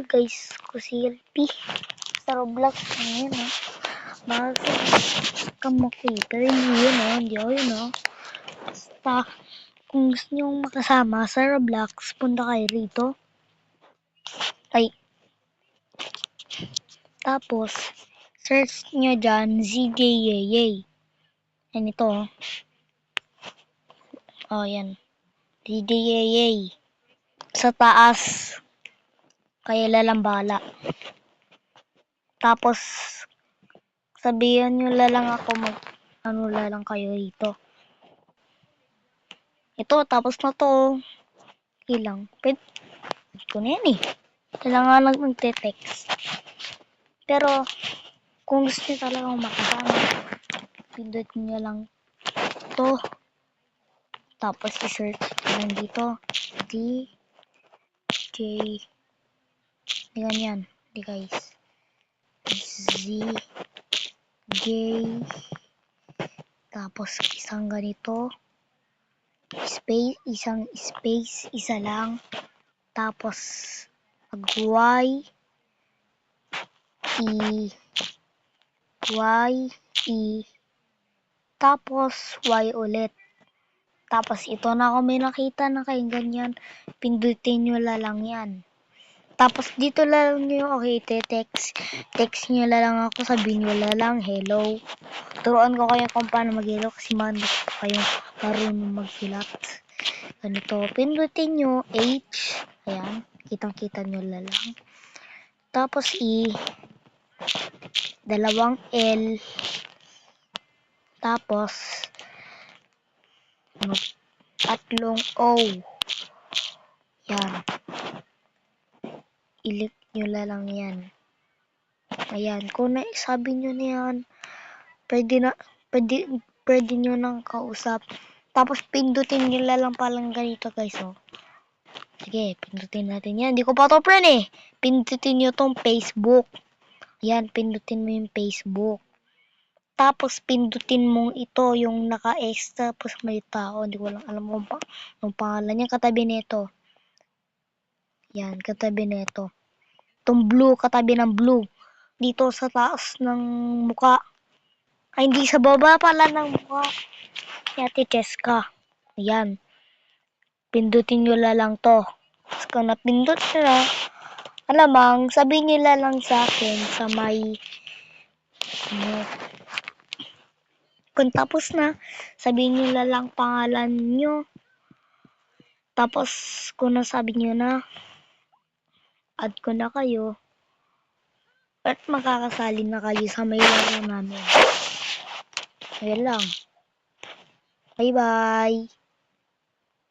guys ko selfie sa Roblox. Ayan o. Basta kamakita rin yun o. Hindi o yun o. Basta kung gusto nyong makasama sa Roblox, punta kayo rito. Ay. Tapos, search nyo dyan, ZJYay. Yan ito o. O, yan. ZJYay. Sa taas. Kaya lalambala. Tapos, sabihan nyo lang ako ano lang kayo rito. Ito, tapos na to. Okay lang. Pwede ko na yan eh. Kailangan lang magte-text. Pero, kung gusto nyo talagang makasama, pindot nyo lang to. Tapos, i-search lang dito. DJ. Ganyan. Di guys. ZJ. Tapos, isang ganito. Space, isang space, isa lang. Tapos, mag-Y. Tapos, Y ulit. Tapos, ito na kung may nakita na kayong ganyan, pindutin nyo lang yan. Tapos, dito lang nyo, okay, text. Text nyo lang ako, sabihin nyo lang, hello. Turuan ko kayo kung paano mag-hello kasi hindi kayong marunong magsulat. Ganito, pindutin nyo, H. Ayan, kitang-kita nyo lang. Tapos, dalawang L. Tapos, tatlong O. Yan. Ilik nyo lang yan. Ayan. Kung sabi nyo na yan, pwede nyo nang kausap. Tapos, pindutin nyo lang palang ganito, guys, oh. Sige, pindutin natin yan. Hindi ko pa to friend eh. Pindutin nyo tong Facebook. Ayan, pindutin mo yung Facebook. Tapos, pindutin mong ito, yung naka-X, tapos may tao. Hindi ko lang alam kung pangalan niya. Katabi nito. Yan, katabi nito. Itong blue, katabi ng blue. Dito sa taas ng muka. Ay, hindi sa baba pala ng muka. Si Ate Cheska. Ayan. Pindutin nyo lang to. Tapos kung napindot nyo, alamang, sabihin nyo lang sa akin sa may kung tapos na, sabihin nyo lang pangalan nyo. Tapos, kung nasabi nyo na, add ko na kayo. At makakasali na kayo sa may laro namin. Ayan lang. Bye-bye.